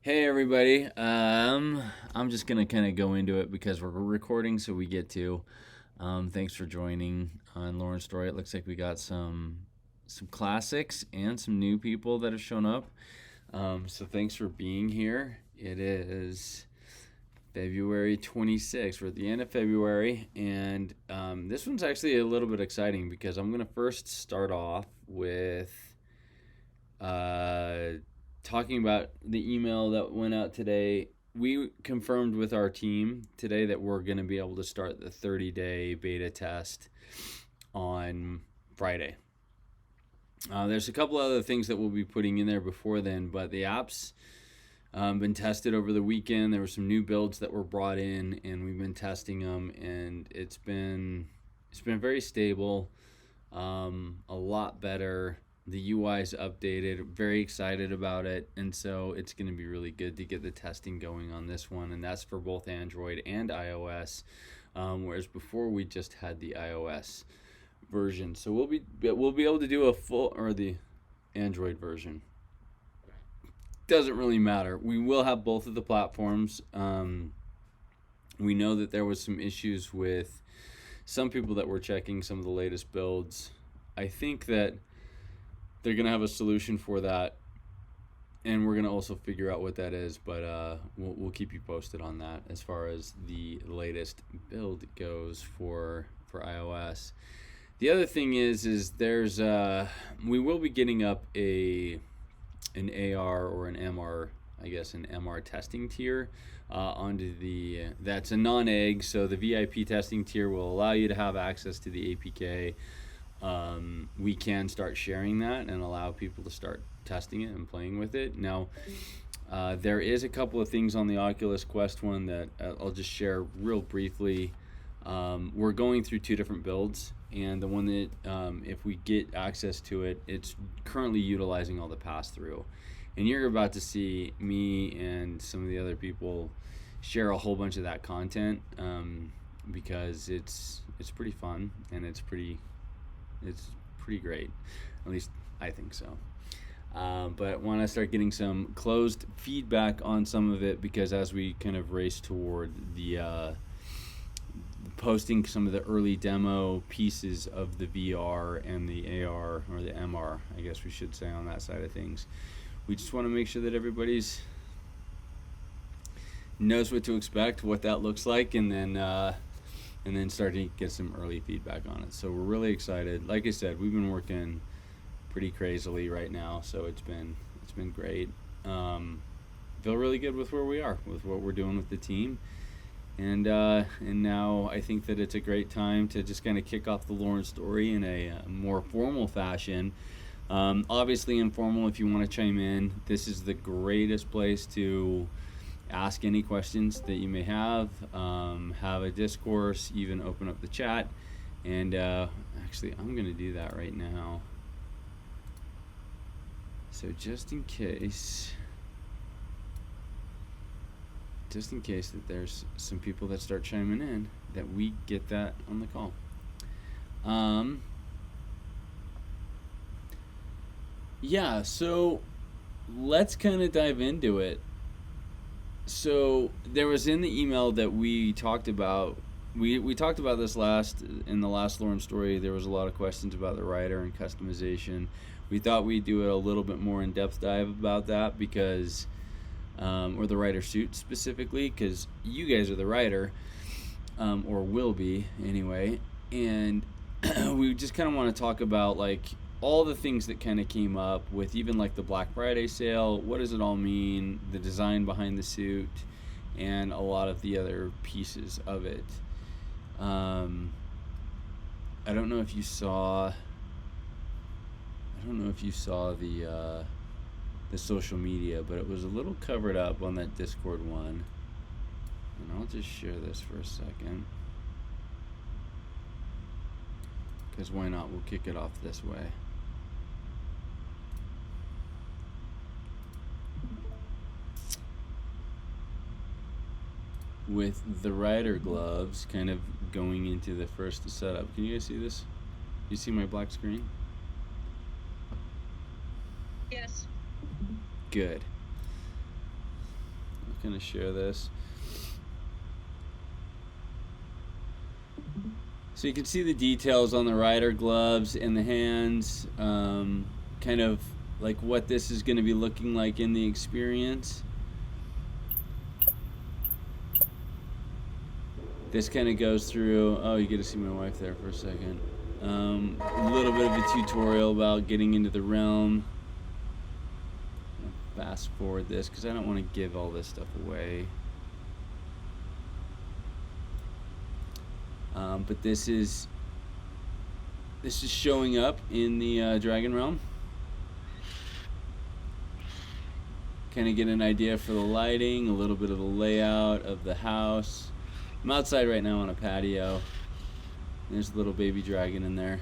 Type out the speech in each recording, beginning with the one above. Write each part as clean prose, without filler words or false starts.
Hey everybody. I'm just gonna kind of go into it because we're recording, so we get to. Thanks for joining on Lauren's story. It looks like we got some classics and some new people that have shown up. So thanks for being here. It is February 26th. We're at the end of February, and this one's actually a little bit exciting because I'm gonna first start off with uh, talking about the email that went out today. We confirmed with our team today that we're going to be able to start the 30-day beta test on Friday. There's a couple other things that we'll be putting in there before then, but the app's been tested over the weekend. There were some new builds that were brought in, and we've been testing them, and it's been very stable, a lot better. The UI's updated, very excited about it, and so it's going to be really good to get the testing going on this one, and that's for both Android and iOS, whereas before we just had the iOS version. So we'll be able to do a full, or the Android version. Doesn't really matter. We will have both of the platforms. We know that there was some issues with some people that were checking some of the latest builds. I think that they're going to have a solution for that, and we're going to also figure out what that is, but we'll keep you posted on that as far as the latest build goes for iOS. The other thing is there's we will be getting up an AR or an MR, I guess an MR testing tier onto that's a non-egg, so the VIP testing tier will allow you to have access to the APK. We can start sharing that and allow people to start testing it and playing with it. Now, there is a couple of things on the Oculus Quest one that I'll just share real briefly. We're going through two different builds, and the one that, if we get access to it, it's currently utilizing all the pass-through. And you're about to see me and some of the other people share a whole bunch of that content because it's pretty fun, and it's pretty great. At least I think so. But I want to start getting some closed feedback on some of it, because as we kind of race toward the posting some of the early demo pieces of the VR and the AR, or the MR, I guess we should say, on that side of things, we just want to make sure that everybody's knows what to expect, what that looks like, and then starting to get some early feedback on it. So we're really excited. Like I said, we've been working pretty crazily right now, so it's been great. Feel really good with where we are, with what we're doing with the team, and now I think that it's a great time to just kind of kick off the Lauren story in a more formal fashion. Obviously informal if you want to chime in. This is the greatest place to ask any questions that you may have a discourse, even open up the chat, and actually I'm going to do that right now. So just in case that there's some people that start chiming in, that we get that on the call. Yeah, so let's kind of dive into it. So there was in the email that we talked about, we talked about this in the last Lauren story. There was a lot of questions about the rider and customization. We thought we'd do a little bit more in-depth dive about that because, or the rider suit specifically, because you guys are the rider, or will be anyway. And we just kind of want to talk about like all the things that kind of came up with even like the Black Friday sale. What does it all mean? The design behind the suit, and a lot of the other pieces of it. I don't know if you saw the social media, but it was a little covered up on that Discord one. And I'll just share this for a second, because why not? We'll kick it off this way. With the rider gloves kind of going into the first setup. Can you guys see this? You see my black screen? Yes. Good. kind of share this. So you can see the details on the rider gloves and the hands, kind of like what this is going to be looking like in the experience. This kind of goes through, oh, you get to see my wife there for a second. A little bit of a tutorial about getting into the realm. Fast forward this because I don't want to give all this stuff away. But this is showing up in the Dragon Realm. Kind of get an idea for the lighting, a little bit of the layout of the house. I'm outside right now on a patio. There's a little baby dragon in there.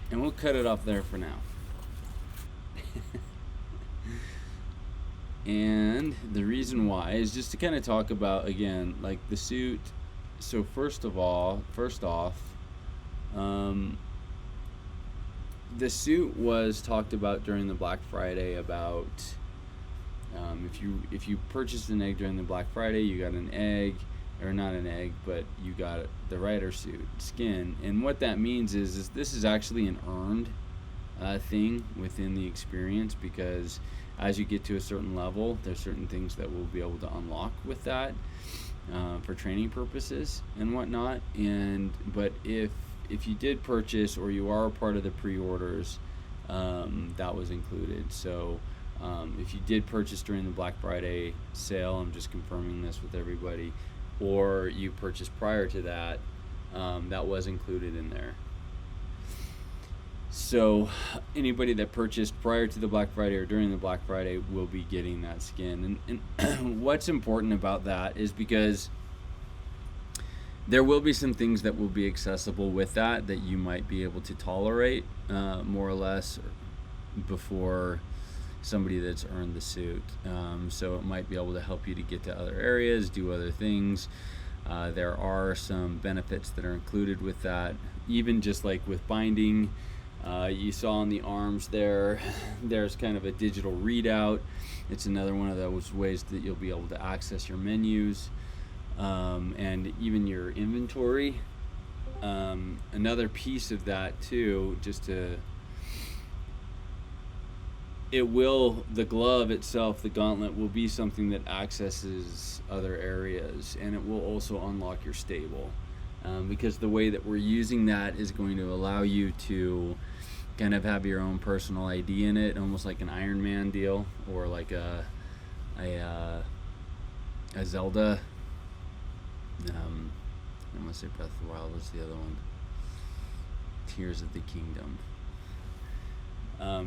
And we'll cut it off there for now. And the reason why is just to kind of talk about, again, like the suit. So first off, the suit was talked about during the Black Friday about if you purchased an egg during the Black Friday, you got an egg, or not an egg, but you got the rider suit skin. And what that means is this is actually an earned thing within the experience, because as you get to a certain level, there's certain things that we'll be able to unlock with that for training purposes and whatnot. But if you did purchase, or you are a part of the pre-orders, that was included. So if you did purchase during the Black Friday sale, I'm just confirming this with everybody, or you purchased prior to that, that was included in there. So anybody that purchased prior to the Black Friday or during the Black Friday will be getting that skin. And what's important about that is because there will be some things that will be accessible with that you might be able to tolerate more or less before somebody that's earned the suit. So it might be able to help you to get to other areas, do other things. There are some benefits that are included with that, even just like with binding. You saw on the arms there's kind of a digital readout. It's another one of those ways that you'll be able to access your menus and even your inventory. Another piece of that too, the glove itself, the gauntlet, will be something that accesses other areas, and it will also unlock your stable, because the way that we're using that is going to allow you to kind of have your own personal ID in it, almost like an Iron Man deal, or like a Zelda. I want to say Breath of the Wild. What's the other one? Tears of the Kingdom.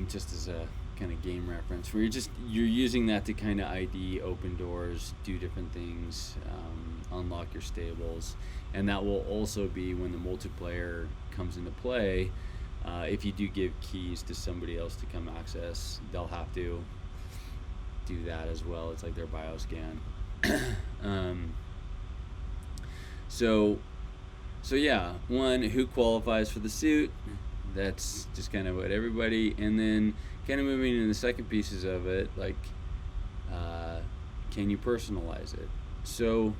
Just as a kind of game reference, where you're using that to kind of ID, open doors, do different things, unlock your stables. And that will also be when the multiplayer comes into play. If you do give keys to somebody else to come access, they'll have to do that as well. It's like their bioscan. So yeah, one, who qualifies for the suit? That's just kind of what everybody, and then kind of moving into the second pieces of it, like can you personalize it? So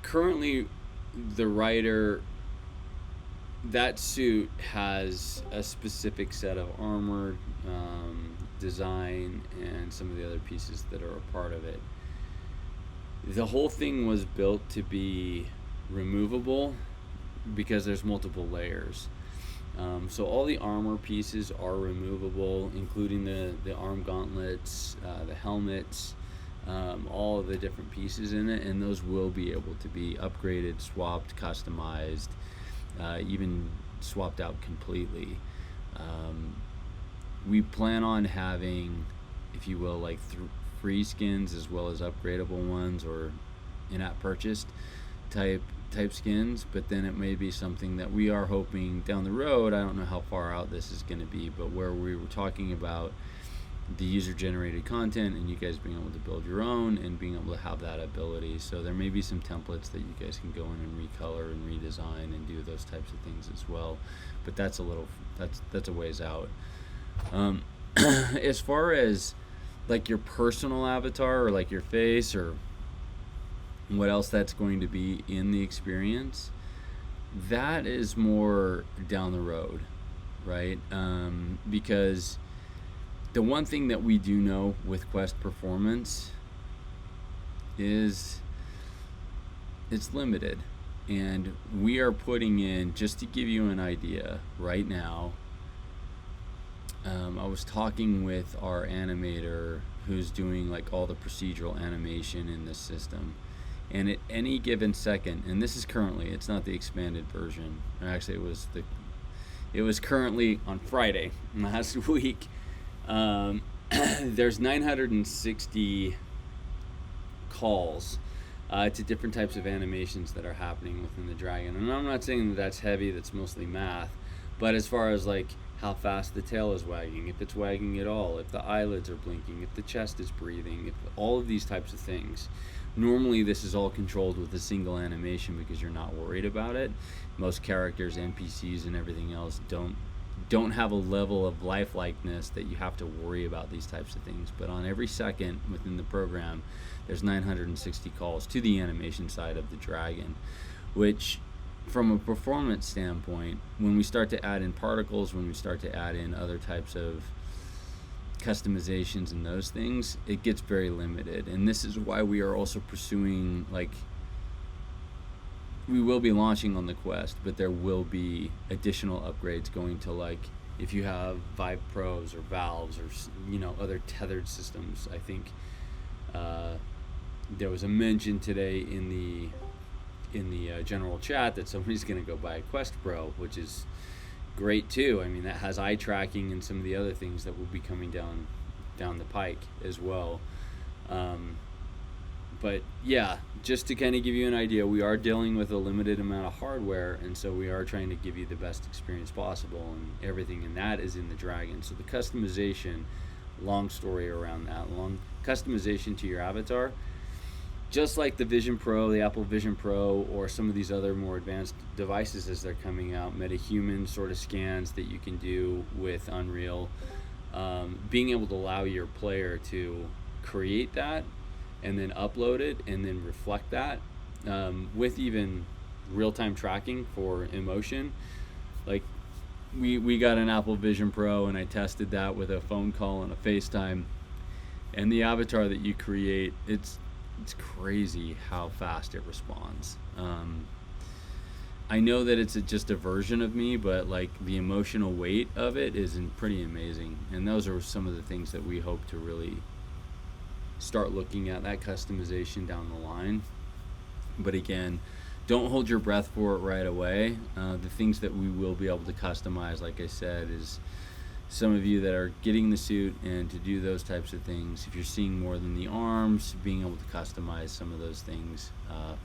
currently the rider, that suit has a specific set of armor, design, and some of the other pieces that are a part of it. The whole thing was built to be removable because there's multiple layers. So all the armor pieces are removable, including the arm gauntlets, the helmets, all of the different pieces in it, and those will be able to be upgraded, swapped, customized, even swapped out completely. We plan on having, if you will, like free skins as well as upgradable ones, or in-app purchased type skins, but then it may be something that we are hoping down the road, I don't know how far out this is going to be, but where we were talking about the user-generated content and you guys being able to build your own and being able to have that ability. So there may be some templates that you guys can go in and recolor and redesign and do those types of things as well. But that's a ways out. As far as like your personal avatar or like your face or what else that's going to be in the experience, that is more down the road, right? Because the one thing that we do know with Quest performance is it's limited, and we are putting in, just to give you an idea right now, I was talking with our animator who's doing like all the procedural animation in this system, and at any given second, and this is currently, it's not the expanded version, actually it was currently on Friday last week. There's 960 calls to different types of animations that are happening within the Dragon. And I'm not saying that that's heavy, that's mostly math, but as far as like how fast the tail is wagging, if it's wagging at all, if the eyelids are blinking, if the chest is breathing, if all of these types of things. Normally this is all controlled with a single animation because you're not worried about it. Most characters, NPCs and everything else don't have a level of lifelikeness that you have to worry about these types of things. But on every second within the program, there's 960 calls to the animation side of the Dragon, which from a performance standpoint, when we start to add in particles, when we start to add in other types of customizations and those things, it gets very limited. And this is why we are also pursuing, like, we will be launching on the Quest, but there will be additional upgrades going to, like, if you have Vive Pros or Valves or, you know, other tethered systems. I think there was a mention today in the general chat that somebody's going to go buy a Quest Pro, which is great too. I mean, that has eye tracking and some of the other things that will be coming down the pike as well. But yeah, just to kind of give you an idea, we are dealing with a limited amount of hardware, and so we are trying to give you the best experience possible, and everything in that is in the Dragon. So the customization, long story around that, long customization to your avatar, just like the Vision Pro, the Apple Vision Pro, or some of these other more advanced devices as they're coming out, metahuman sort of scans that you can do with Unreal, being able to allow your player to create that and then upload it and then reflect that with even real-time tracking for emotion. Like we got an Apple Vision Pro and I tested that with a phone call and a FaceTime, and the avatar that you create, it's crazy how fast it responds. I know that it's just a version of me, but like the emotional weight of it is pretty amazing, and those are some of the things that we hope to really start looking at, that customization down the line. But again, don't hold your breath for it right away. The things that we will be able to customize, like I said, is some of you that are getting the suit and to do those types of things, if you're seeing more than the arms, being able to customize some of those things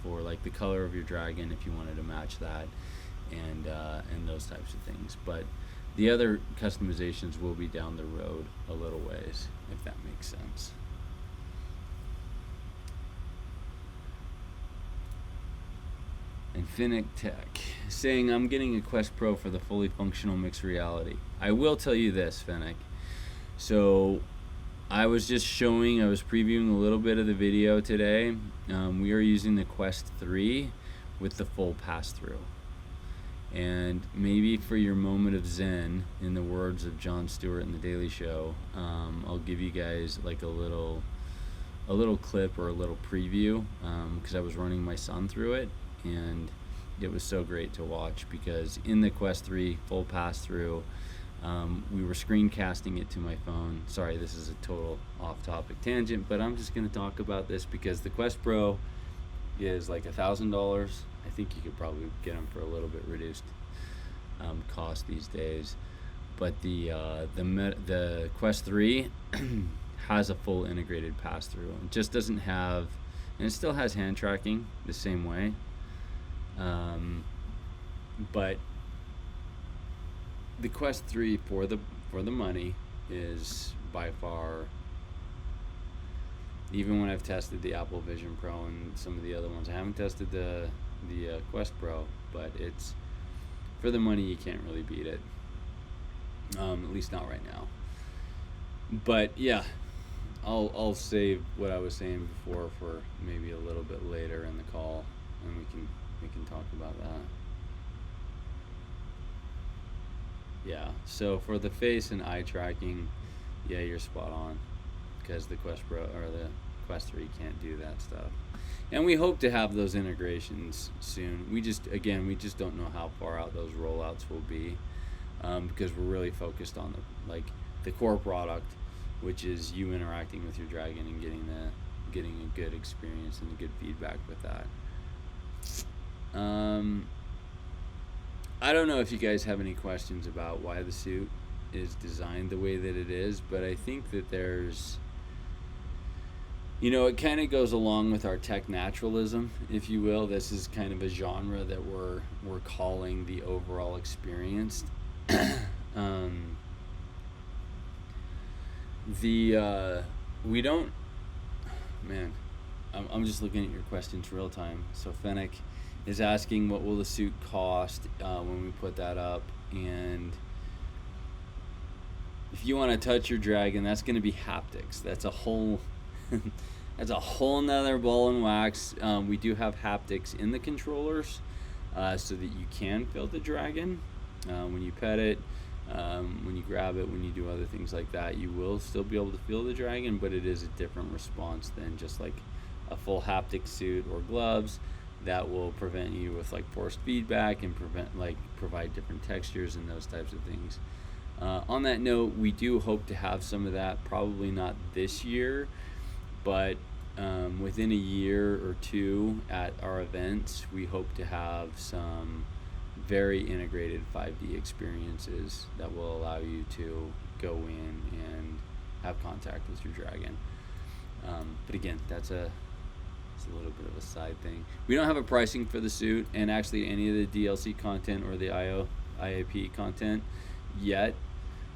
for like the color of your dragon if you wanted to match that, and those types of things. But the other customizations will be down the road a little ways, if that makes sense. And Finnick Tech saying, I'm getting a Quest Pro for the fully functional mixed reality. I will tell you this, Finnick. So I was previewing a little bit of the video today. We are using the Quest 3 with the full pass-through. And maybe for your moment of zen, in the words of Jon Stewart in The Daily Show, I'll give you guys like a little clip or a little preview, because I was running my son through it. And it was so great to watch, because in the Quest 3 full pass-through, we were screencasting it to my phone. Sorry, this is a total off-topic tangent, but I'm just going to talk about this because the Quest Pro is like $1,000. I think you could probably get them for a little bit reduced cost these days. But the Quest 3 has a full integrated pass-through. It just doesn't have, and it still has hand tracking the same way. But the Quest 3 for the money is by far, even when I've tested the Apple Vision Pro and some of the other ones. I haven't tested the Quest Pro, but it's, for the money, you can't really beat it. At least not right now. But yeah, I'll save what I was saying before for maybe a little bit later in the call, and we can talk about that. Yeah, so for the face and eye tracking, yeah, you're spot on, because the Quest Pro or the Quest 3 can't do that stuff. And we hope to have those integrations soon. We just don't know how far out those rollouts will be, because we're really focused on the core product, which is you interacting with your Dragon and getting a good experience and a good feedback with that. I don't know if you guys have any questions about why the suit is designed the way that it is, but I think that there's, it kind of goes along with our tech naturalism, if you will. This is kind of a genre that we're calling the overall experience. We don't, man, I'm just looking at your questions real time. So Fennec is asking, what will the suit cost when we put that up? And if you want to touch your Dragon, that's going to be haptics. That's a whole that's a whole nother ball and wax. We do have haptics in the controllers, so that you can feel the Dragon when you pet it, when you grab it, when you do other things like that. You will still be able to feel the Dragon, but it is a different response than just like a full haptic suit or gloves that will prevent you with forced feedback and provide different textures and those types of things. On that note, we do hope to have some of that, probably not this year, but within a year or two at our events, we hope to have some very integrated 5D experiences that will allow you to go in and have contact with your Dragon. But again, it's a little bit of a side thing. We don't have a pricing for the suit, and actually any of the DLC content or the IAP content yet.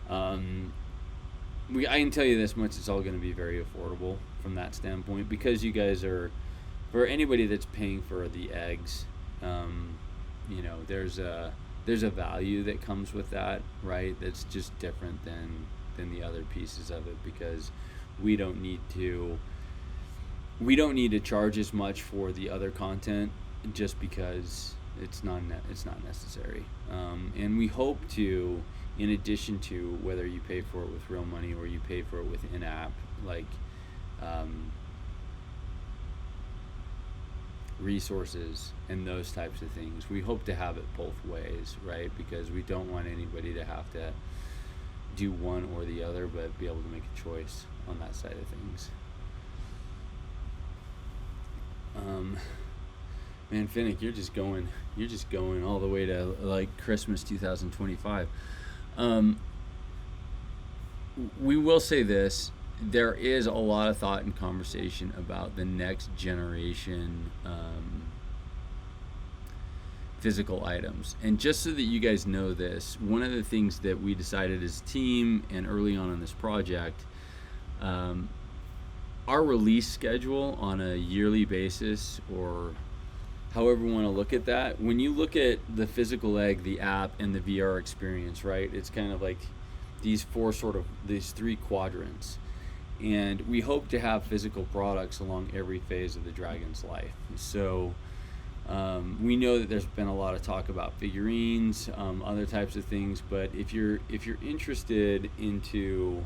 I can tell you this much: it's all going to be very affordable from that standpoint, because you guys are, for anybody that's paying for the eggs, there's a value that comes with that, right? That's just different than the other pieces of it, because we don't need to charge as much for the other content, just because it's not necessary. And we hope to, in addition to whether you pay for it with real money or you pay for it with in-app, resources and those types of things, we hope to have it both ways, right? Because we don't want anybody to have to do one or the other, but be able to make a choice on that side of things. Man, Finnick, you're just going all the way to Christmas 2025. We will say this: there is a lot of thought and conversation about the next generation physical items. And just so that you guys know this, one of the things that we decided as a team and early on in this project, our release schedule on a yearly basis, or however we want to look at that, when you look at the physical egg, the app, and the VR experience, right, it's kind of like these three quadrants. And we hope to have physical products along every phase of the Dragon's life. So we know that there's been a lot of talk about figurines, other types of things, but if you're interested into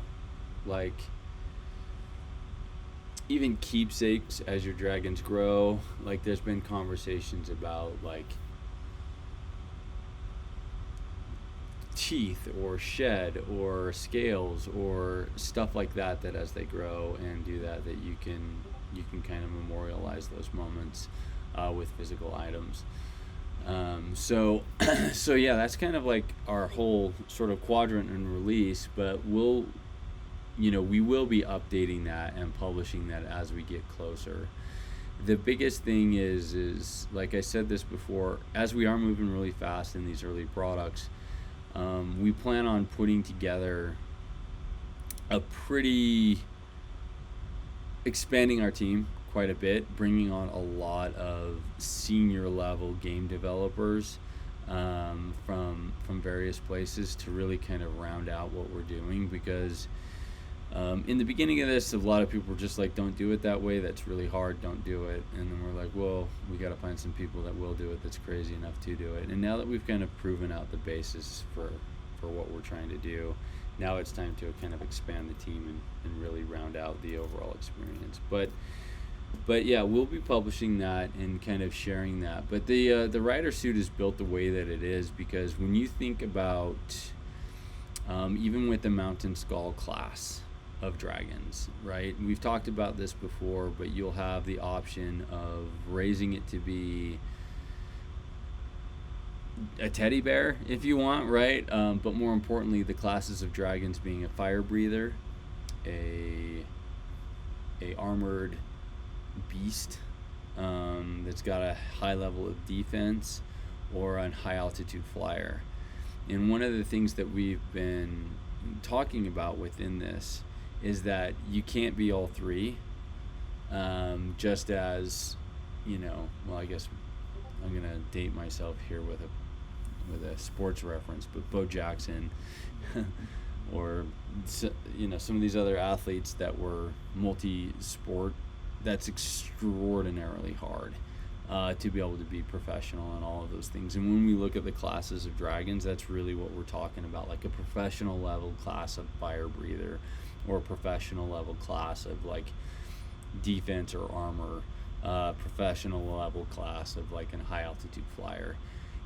even keepsakes as your Dragons grow, there's been conversations about teeth or shed or scales or stuff like that as they grow and do that you can kind of memorialize those moments with physical items. So yeah, that's kind of our whole sort of quadrant and release, but we will be updating that and publishing that as we get closer. The biggest thing is like I said this before, as we are moving really fast in these early products, we plan on putting together a pretty expanding our team quite a bit, bringing on a lot of senior level game developers from various places to really kind of round out what we're doing, because in the beginning of this, a lot of people were just like, don't do it that way, that's really hard, don't do it. And then we're like, well, we got to find some people that will do it, that's crazy enough to do it. And now that we've kind of proven out the basis for what we're trying to do, now it's time to kind of expand the team and really round out the overall experience. But yeah, we'll be publishing that and kind of sharing that. But the rider suit is built the way that it is because when you think about even with the Mountain Skull class of dragons, right? We've talked about this before, but you'll have the option of raising it to be a teddy bear if you want, right? But more importantly, the classes of dragons being a fire breather, a armored beast that's got a high level of defense, or a high altitude flyer. And one of the things that we've been talking about within this is that you can't be all three, just as, well, I guess I'm gonna date myself here with a sports reference, but Bo Jackson or some of these other athletes that were multi-sport, that's extraordinarily hard to be able to be professional and all of those things. And when we look at the classes of dragons, that's really what we're talking about, like a professional level class of fire breather, or a professional level class of like defense or armor, professional level class of like a high altitude flyer.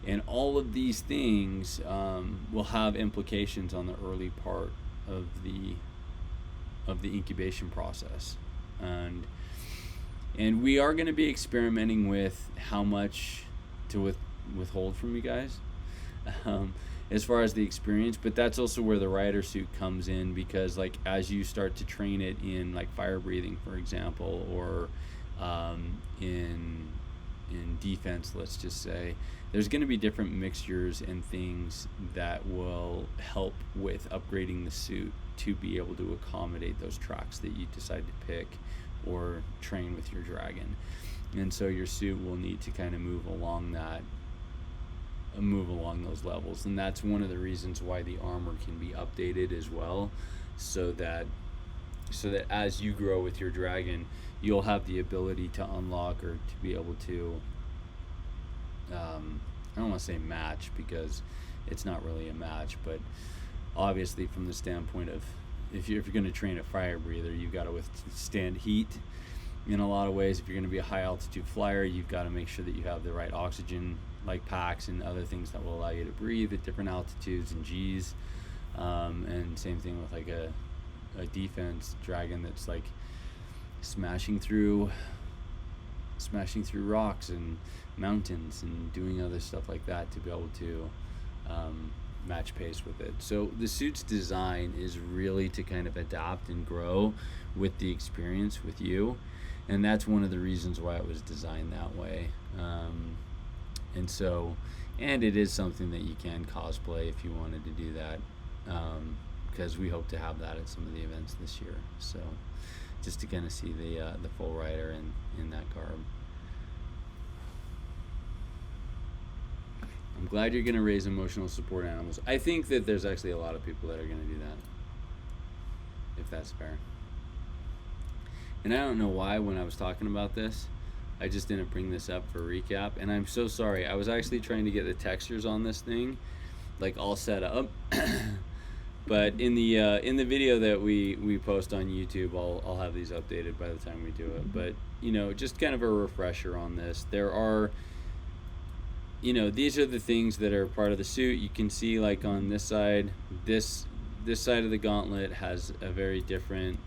And all of these things will have implications on the early part of the incubation process. And we are going to be experimenting with how much to withhold from you guys as far as the experience. But that's also where the rider suit comes in, because like as you start to train it in like fire breathing, for example, or in defense, let's just say, there's going to be different mixtures and things that will help with upgrading the suit to be able to accommodate those tracks that you decide to pick or train with your dragon. And so your suit will need to kind of move along those levels. And that's one of the reasons why the armor can be updated as well, so that as you grow with your dragon, you'll have the ability to unlock or to be able to I don't want to say match, because it's not really a match, but obviously from the standpoint of if you're going to train a fire breather, you've got to withstand heat in a lot of ways. If you're going to be a high altitude flyer, you've got to make sure that you have the right oxygen like packs and other things that will allow you to breathe at different altitudes and G's. And same thing with like a defense dragon that's like smashing through rocks and mountains and doing other stuff like that to be able to match pace with it. So the suit's design is really to kind of adapt and grow with the experience with you, and that's one of the reasons why it was designed that way. And it is something that you can cosplay if you wanted to do that, because we hope to have that at some of the events this year. So just to kind of see the full rider in that garb. I'm glad you're going to raise emotional support animals. I think that there's actually a lot of people that are going to do that, if that's fair. And I don't know why when I was talking about this, I just didn't bring this up for recap. And I'm so sorry. I was actually trying to get the textures on this thing, like all set up. But in the video that we post on YouTube, I'll have these updated by the time we do it. But just kind of a refresher on this. There are, these are the things that are part of the suit. You can see like on this side, this side of the gauntlet has a very different